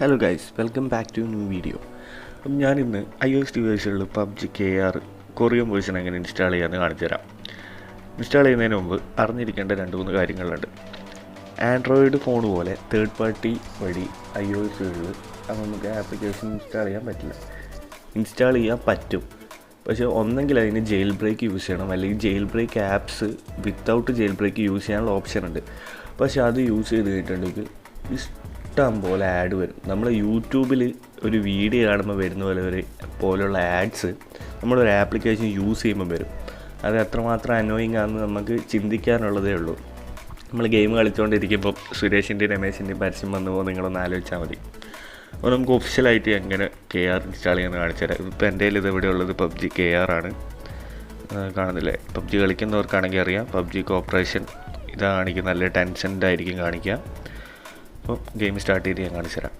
Hello guys, welcome back to a new video. ഞാൻ ഇന്ന് iOS ഡിവൈസുകളിൽ PUBG KR Korean version എങ്ങനെ install ചെയ്യാമെന്ന് കാണിച്ചു തരാം. ഇൻസ്റ്റാൾ ചെയ്യുന്നതിന് മുമ്പ് അറിഞ്ഞിരിക്കേണ്ട 2-3 കാര്യങ്ങളുണ്ട്. ആൻഡ്രോയിഡ് ഫോൺ പോലെ തേർഡ് പാർട്ടി വഴി iOSകളിൽ നമുക്ക് ആപ്ലിക്കേഷൻ ഇൻസ്റ്റാൾ ചെയ്യാൻ പറ്റില്ല. ഇൻസ്റ്റാൾ ചെയ്യാൻ പറ്റും, പക്ഷേ ഒന്നെങ്കിൽ അതിന് ജെയിൽ ബ്രേക്ക് യൂസ് ചെയ്യണം, അല്ലെങ്കിൽ jailbreak apps without jailbreak use ചെയ്യാനുള്ള ഓപ്ഷൻ ഉണ്ട്. പക്ഷേ അത് യൂസ് ചെയ്ത് കഴിഞ്ഞിട്ടുണ്ടെങ്കിൽ ഇഷ്ടം പോലെ ആഡ് വരും. നമ്മൾ യൂട്യൂബിൽ ഒരു വീഡിയോ കാണുമ്പോൾ വരുന്ന പോലെയുള്ള ആഡ്സ് നമ്മളൊരു ആപ്ലിക്കേഷൻ യൂസ് ചെയ്യുമ്പോൾ വരും. അത് എത്രമാത്രം അനോയിങ് ആണെന്ന് നമുക്ക് ചിന്തിക്കാനുള്ളതേ ഉള്ളൂ. നമ്മൾ ഗെയിം കളിച്ചുകൊണ്ടിരിക്കുമ്പോൾ സുരേഷിൻ്റെയും രമേശിൻ്റെയും പരസ്യം വന്നുപോകും, നിങ്ങളൊന്ന് ആലോചിച്ചാൽ മതി. അപ്പോൾ നമുക്ക് ഒഫീഷ്യലായിട്ട് എങ്ങനെ KR ഇൻസ്റ്റാൾ ചെയ്യാമെന്ന് കാണിച്ചു തരാം. ഇപ്പോൾ എൻ്റെ കയ്യിൽ ഇതെവിടെ ഉള്ളത് PUBG KR ആണ്. കാണുന്നില്ലേ? PUBG കളിക്കുന്നവർക്കാണെങ്കിൽ അറിയാം. PUBG കോപ്പറേഷൻ ഇതാ കാണിക്കുക, നല്ല ടെൻഷൻഡ് ആയിരിക്കും കാണിക്കുക. അപ്പോൾ ഗെയിം സ്റ്റാർട്ട് ചെയ്ത് ഞാൻ കാണിച്ചു തരാം.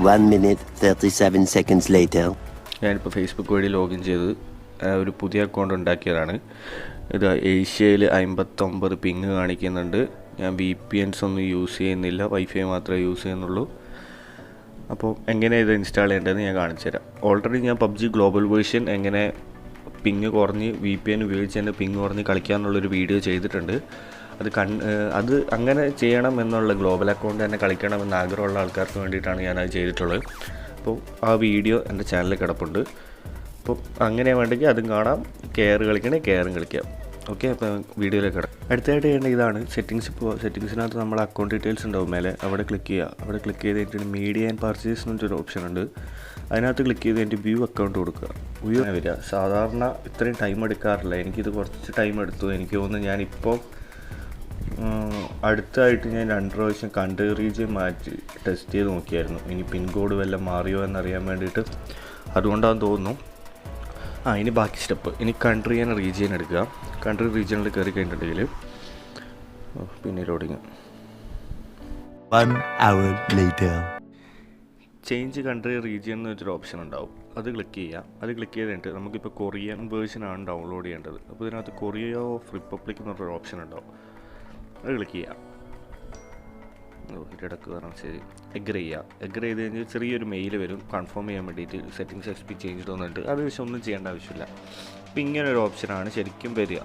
1 minute 37 seconds later. ഞാനിപ്പോൾ ഫേസ്ബുക്ക് വഴി ലോഗിൻ ചെയ്ത് ഒരു പുതിയ അക്കൗണ്ട് ഉണ്ടാക്കിയതാണ്. ഇത് ഏഷ്യയിൽ 59 പിങ് കാണിക്കുന്നുണ്ട്. ഞാൻ VPNs ഒന്നും യൂസ് ചെയ്യുന്നില്ല, വൈഫൈ മാത്രമേ യൂസ് ചെയ്യുന്നുള്ളൂ. അപ്പോൾ എങ്ങനെ ഇത് ഇൻസ്റ്റാൾ ചെയ്യേണ്ടതെന്ന് ഞാൻ കാണിച്ചു തരാം. ഓൾറെഡി ഞാൻ PUBG ഗ്ലോബൽ വേർഷൻ എങ്ങനെ പിങ് കുറഞ്ഞ് VPN ഉപയോഗിച്ച് തന്നെ പിങ് കുറഞ്ഞ് കളിക്കാമെന്നുള്ളൊരു വീഡിയോ ചെയ്തിട്ടുണ്ട്. അത് അങ്ങനെ ചെയ്യണം എന്നുള്ള ഗ്ലോബൽ അക്കൗണ്ട് തന്നെ കളിക്കണമെന്ന് ആഗ്രഹമുള്ള ആൾക്കാർക്ക് വേണ്ടിയിട്ടാണ് ഞാനത് ചെയ്തിട്ടുള്ളത്. അപ്പോൾ ആ വീഡിയോ എൻ്റെ ചാനലിൽ കിടപ്പുണ്ട്. അപ്പോൾ അങ്ങനെ വേണ്ടെങ്കിൽ അതും കാണാം, KR കളിക്കണേ KRും കളിക്കാം. ഓക്കെ, അപ്പോൾ വീഡിയോയിലേക്ക് കിടക്കാം. അടുത്തായിട്ട് ചെയ്യേണ്ട ഇതാണ് സെറ്റിങ്സ്. ഇപ്പോൾ സെറ്റിങ്സിനകത്ത് നമ്മൾ അക്കൗണ്ട് ഡീറ്റെയിൽസ് ഉണ്ടാവും മേലെ, അവിടെ ക്ലിക്ക് ചെയ്യുക. അവിടെ ക്ലിക്ക് ചെയ്ത് കഴിഞ്ഞിട്ട് മീഡിയ ആൻഡ് പർച്ചേസ് എന്നൊരു ഓപ്ഷൻ ഉണ്ട്. അതിനകത്ത് ക്ലിക്ക് ചെയ്ത് കഴിഞ്ഞിട്ട് വ്യൂ അക്കൗണ്ട് കൊടുക്കുക. വ്യൂ വരിക. സാധാരണ ഇത്രയും ടൈം എടുക്കാറില്ല, എനിക്കിത് കുറച്ച് ടൈം എടുത്തു. എനിക്ക് തോന്നുന്നു ഞാനിപ്പോൾ അടുത്തായിട്ട് ഞാൻ 2 പ്രാവശ്യം കൺട്രി റീജിയൻ മാറ്റി ടെസ്റ്റ് ചെയ്ത് നോക്കിയായിരുന്നു. ഇനി പിൻ കോഡ് വല്ലതും മാറിയോ എന്നറിയാൻ വേണ്ടിയിട്ട്, അതുകൊണ്ടാണെന്ന് തോന്നുന്നു. ഇനി ബാക്കി സ്റ്റെപ്പ്. ഇനി കൺട്രി ആൻഡ് റീജിയൻ എടുക്കുക. കൺട്രി റീജിയനിൽ കയറി കഴിഞ്ഞിട്ടുണ്ടെങ്കിൽ പിന്നെ loading. 1 hour later. Change country region എന്ന് വെച്ചൊരു ഓപ്ഷൻ ഉണ്ടാവും, അത് ക്ലിക്ക് ചെയ്യുക. അത് ക്ലിക്ക് ചെയ്ത് കഴിഞ്ഞിട്ട് നമുക്കിപ്പോൾ കൊറിയൻ വേർഷനാണ് ഡൗൺലോഡ് ചെയ്യേണ്ടത്. അപ്പോൾ ഇതിനകത്ത് കൊറിയ ഓഫ് റിപ്പബ്ലിക് എന്ന് പറഞ്ഞൊരു ഓപ്ഷൻ ഉണ്ടാവും, അത് ക്ലിക്ക് ചെയ്യാം. ഇടക്ക് പറഞ്ഞാൽ ശരി, എഗ്രി ചെയ്യുക. എഗ്രി ചെയ്ത് കഴിഞ്ഞാൽ ചെറിയൊരു മെയിൽ വരും കൺഫേം ചെയ്യാൻ വേണ്ടിയിട്ട്. സെറ്റിങ്സ് XP ചേഞ്ച് തോന്നിട്ട് അത് പക്ഷേ ഒന്നും ചെയ്യേണ്ട ആവശ്യമില്ല. അപ്പോൾ ഇങ്ങനൊരു ഓപ്ഷനാണ് ശരിക്കും വരിക.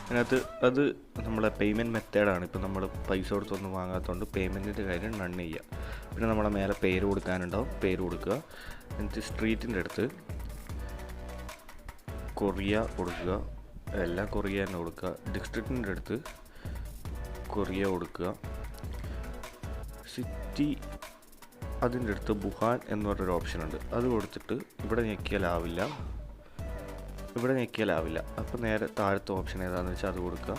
അതിനകത്ത് അത് നമ്മളെ പേയ്മെൻറ്റ് മെത്തേഡാണ്. ഇപ്പോൾ നമ്മൾ പൈസ കൊടുത്തൊന്നും വാങ്ങാത്തതുകൊണ്ട് പേയ്മെൻറ്റിൻ്റെ കാര്യം റൺ ചെയ്യുക. പിന്നെ നമ്മളെ മേലെ പേര് കൊടുക്കാനുണ്ടാവും, പേര് കൊടുക്കുക. എന്നിട്ട് സ്ട്രീറ്റിൻ്റെ അടുത്ത് കൊറിയ കൊടുക്കുക, എല്ലാം കൊറിയ തന്നെ കൊടുക്കുക. ഡിസ്ട്രിക്റ്റിൻ്റെ അടുത്ത് കൊറിയ കൊടുക്കുക. സിറ്റി അതിൻ്റെ അടുത്ത് വുഹാൻ എന്ന് പറഞ്ഞൊരു ഓപ്ഷൻ ഉണ്ട്, അത് കൊടുത്തിട്ട് ഇവിടെ ഞെക്കിയാലാവില്ല. അപ്പോൾ നേരെ താഴത്തെ ഓപ്ഷൻ ഏതാണെന്ന് വെച്ചാൽ അത് കൊടുക്കുക.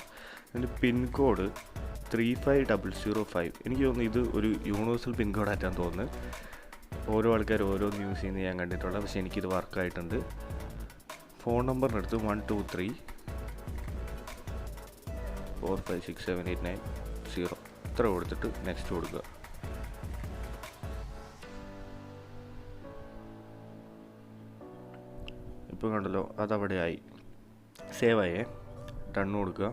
അതിൻ്റെ പിൻകോഡ് 35005. എനിക്ക് തോന്നുന്നു ഇത് ഒരു യൂണിവേഴ്സൽ പിൻകോഡായിട്ടാണ് തോന്നുന്നത്. ഓരോ ആൾക്കാർ ഓരോന്ന് യൂസ് ചെയ്യുന്നത് ഞാൻ കണ്ടിട്ടുള്ളത്, പക്ഷേ എനിക്കിത് വർക്കായിട്ടുണ്ട്. ഫോൺ നമ്പറിനടുത്ത് 123 4567890 ഇത്ര കൊടുത്തിട്ട് നെക്സ്റ്റ് കൊടുക്കുക. ഇപ്പോൾ കണ്ടല്ലോ, അതവിടെ ആയി, സേവ് ആയേ. ഡൺ കൊടുക്കുക,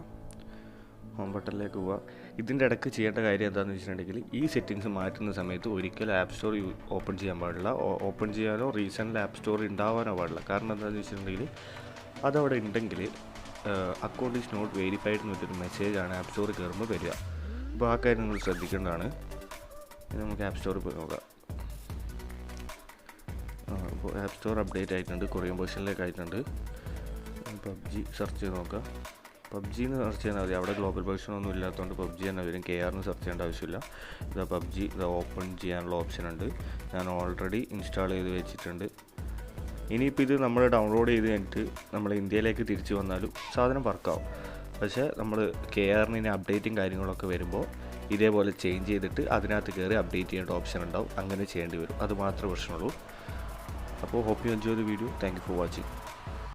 ഹോം ബട്ടണിലേക്ക് പോവുക. ഇതിൻ്റെ ഇടയ്ക്ക് ചെയ്യേണ്ട കാര്യം എന്താണെന്ന് വെച്ചിട്ടുണ്ടെങ്കിൽ, ഈ സെറ്റിങ്സ് മാറ്റുന്ന സമയത്ത് ഒരിക്കലും ആപ്പ് സ്റ്റോർ ഓപ്പൺ ചെയ്യാൻ പാടില്ല. ഓപ്പൺ ചെയ്യാനോ റീസെൻ്റ് ആപ്പ് സ്റ്റോർ ഉണ്ടാവാനോ പാടില്ല. കാരണം എന്താണെന്ന് വെച്ചിട്ടുണ്ടെങ്കിൽ, അതവിടെ ഉണ്ടെങ്കിൽ അക്കൗണ്ട് ഈസ് നോട്ട് വെരിഫൈഡ് എന്ന് വെച്ചൊരു മെസ്സേജാണ് ആപ്പ് സ്റ്റോറിൽ കയറുമ്പോൾ വരിക. അപ്പോൾ ആ കാര്യം നിങ്ങൾ ശ്രദ്ധിക്കേണ്ടതാണ്. ഇനി നമുക്ക് ആപ്പ് സ്റ്റോറിൽ പോയി നോക്കാം. അപ്പോൾ ആപ്പ് സ്റ്റോർ അപ്ഡേറ്റ് ആയിട്ടുണ്ട്, കൊറിയൻ വേർഷനിലേക്ക് ആയിട്ടുണ്ട്. PUBG സെർച്ച് ചെയ്ത് നോക്കുക. PUBG എന്ന് സെർച്ച് ചെയ്താൽ മതി. അവിടെ ഗ്ലോബൽ വേർഷൻ ഒന്നും ഇല്ലാത്തതുകൊണ്ട് PUBG തന്നെ വരും. KRന്ന് സെർച്ച് ചെയ്യേണ്ട ആവശ്യമില്ല. ഇത് PUBG ഇത് ഓപ്പൺ ചെയ്യാനുള്ള ഓപ്ഷൻ ഉണ്ട്. ഞാൻ ഓൾറെഡി ഇൻസ്റ്റാൾ ചെയ്ത് വെച്ചിട്ടുണ്ട്. ഇനിയിപ്പോൾ ഇത് നമ്മൾ ഡൗൺലോഡ് ചെയ്ത് കഴിഞ്ഞിട്ട് നമ്മൾ ഇന്ത്യയിലേക്ക് തിരിച്ചു വന്നാലും സാധനം വർക്കാവും. പക്ഷേ നമ്മൾ KRന് അപ്ഡേറ്റും കാര്യങ്ങളൊക്കെ വരുമ്പോൾ ഇതേപോലെ ചേഞ്ച് ചെയ്തിട്ട് അതിനകത്ത് കയറി അപ്ഡേറ്റ് ചെയ്യേണ്ട ഓപ്ഷൻ ഉണ്ടാവും. അങ്ങനെ ചെയ്യേണ്ടി വരും, അത് മാത്രമേ പ്രശ്നമുള്ളൂ. അപ്പോൾ hope you enjoy the video. Thank you for watching.